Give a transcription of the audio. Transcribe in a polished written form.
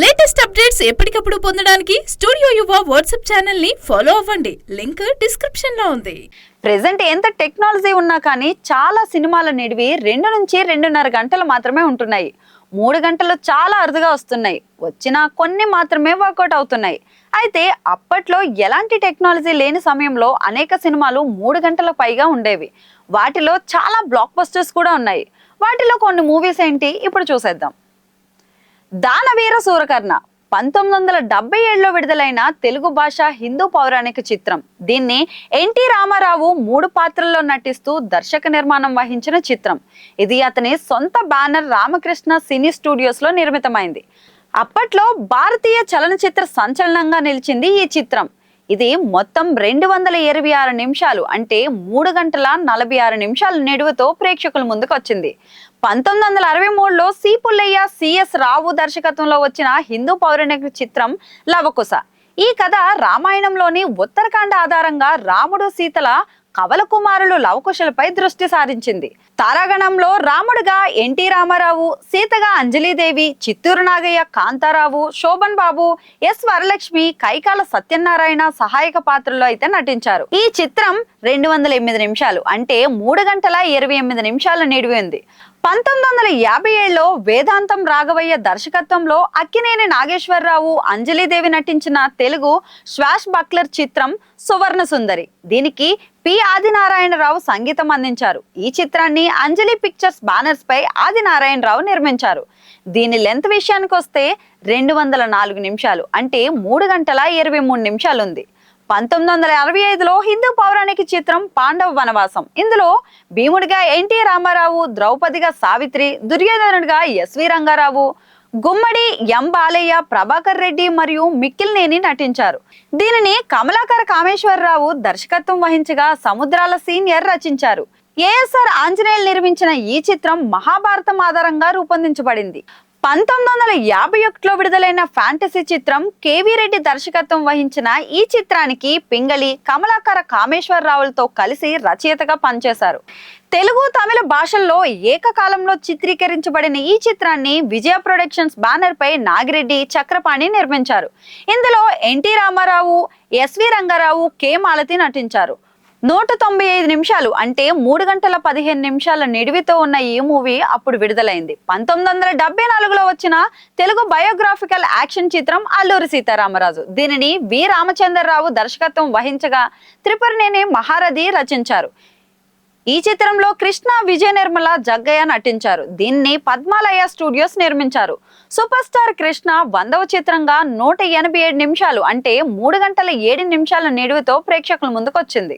Latest updates ఎప్పటికప్పుడు పొందడానికి studio యువ వాట్సాప్ ఛానల్ ని ఫాలో అవ్వండి. లింక్ డిస్క్రిప్షన్ లో ఉంది. ప్రెజెంట్ ఎంత టెక్నాలజీ ఉన్నా కానీ చాలా సినిమాల నిడివి 2 నుంచి 2.5 గంటలు మాత్రమే ఉంటున్నాయి. 3 గంటలు చాలా అరుదుగా వస్తున్నాయి. వచ్చినా కొన్ని మాత్రమే వర్కౌట్ అవుతున్నాయి. అయితే అప్పట్లో ఎలాంటి టెక్నాలజీ లేని సమయంలో అనేక సినిమాలు 3 గంటల పైగా ఉండేవి. వాటిలో చాలా బ్లాక్ బస్టర్స్ కూడా ఉన్నాయి. వాటిలో కొన్ని మూవీస్ ఏంటి ఇప్పుడు చూసేద్దాం. దానవీర సూరకర్ణ 1977లో విడుదలైన తెలుగు భాష హిందూ పౌరాణిక చిత్రం. దీన్ని ఎన్టీ రామారావు 3 పాత్రల్లో నటిస్తూ దర్శక నిర్మాణం వహించిన చిత్రం. ఇది అతని సొంత బ్యానర్ రామకృష్ణ సినీ స్టూడియోస్ లో నిర్మితమైంది. అప్పట్లో భారతీయ చలనచిత్ర సంచలనంగా నిలిచింది ఈ చిత్రం. ఇది మొత్తం 226 నిమిషాలు అంటే 3 గంటల 46 నిమిషాల నిడువతో ప్రేక్షకుల ముందుకు వచ్చింది. 1963లో సి పుల్లయ్య సిఎస్ రావు దర్శకత్వంలో వచ్చిన హిందూ పౌరాణిక చిత్రం లవకుశ. ఈ కథ రామాయణంలోని ఉత్తరాఖండ ఆధారంగా రాముడు సీతల కవల కుమారులు లవకుశలపై దృష్టి సారించింది. తారాగణంలో రాముడుగా ఎన్టీ రామారావు, సీతగా అంజలీదేవి, చిత్తూరు నాగయ్య, కాంతారావు, శోభన్ బాబు, ఎస్ వరలక్ష్మి, కైకాల సత్యనారాయణ సహాయక పాత్రలో అయితే నటించారు. ఈ చిత్రం 208 నిమిషాలు అంటే 3 గంటల 28 నిమిషాల నిడివి ఉంది. 1957లో వేదాంతం రాఘవయ్య దర్శకత్వంలో అక్కినేని నాగేశ్వరరావు, అంజలీదేవి నటించిన తెలుగు శ్వాష్ బక్లర్ చిత్రం సువర్ణ సుందరి. దీనికి పి ఆదినారాయణరావు సంగీతం అందించారు. ఈ చిత్రాన్ని అంజలి పిక్చర్స్ బ్యానర్స్ పై ఆదినారాయణరావు నిర్మించారు. దీని లెంత్ విషయానికి వస్తే 204 నిమిషాలు అంటే 3 గంటల 23 నిమిషాలు ఉంది. 1965లో హిందూ పౌరాణిక చిత్రం పాండవ వనవాసం. ఇందులో భీముడిగా ఎన్టీ రామారావు, ద్రౌపదిగా సావిత్రి, దుర్యోధనుడిగా ఎస్వి రంగారావు, గుమ్మడి ఎం బాలయ్య, ప్రభాకర్ రెడ్డి మరియు మిక్కిలినేని నటించారు. దీనిని కమలాకర కామేశ్వరరావు దర్శకత్వం వహించగా సముద్రాల సీనియర్ రచించారు. ఏఎస్ఆర్ ఆంజనేయులు నిర్మించిన ఈ చిత్రం మహాభారతం ఆధారంగా రూపొందించబడింది. 1951లో విడుదలైన ఫ్యాంటసీ చిత్రం కేవీ రెడ్డి దర్శకత్వం వహించిన ఈ చిత్రానికి పింగళి, కమలాకర కామేశ్వరరావులతో కలిసి రచయితగా పనిచేశారు. తెలుగు, తమిళ భాషల్లో ఏకకాలంలో చిత్రీకరించబడిన ఈ చిత్రాన్ని విజయ ప్రొడక్షన్స్ బ్యానర్ పై నాగిరెడ్డి, చక్రపాణి నిర్మించారు. ఇందులో NT Ramarao, SV Rangarao, K Malathi నటించారు. 195 నిమిషాలు అంటే 3 గంటల 15 నిమిషాల నిడివితో ఉన్న ఈ మూవీ అప్పుడు విడుదలైంది. 1974లో వచ్చిన తెలుగు బయోగ్రాఫికల్ యాక్షన్ చిత్రం అల్లూరి సీతారామరాజు. దీనిని వి రామచంద్రరావు దర్శకత్వం వహించగా త్రిపురనేని మహారథి రచించారు. ఈ చిత్రంలో కృష్ణ, విజయ నిర్మల, జగ్గయ్య నటించారు. దీన్ని పద్మాలయ స్టూడియోస్ నిర్మించారు. సూపర్ స్టార్ కృష్ణ 100వ చిత్రంగా 187 నిమిషాలు అంటే 3 గంటల 7 నిమిషాల నిడివితో ప్రేక్షకుల ముందుకు వచ్చింది.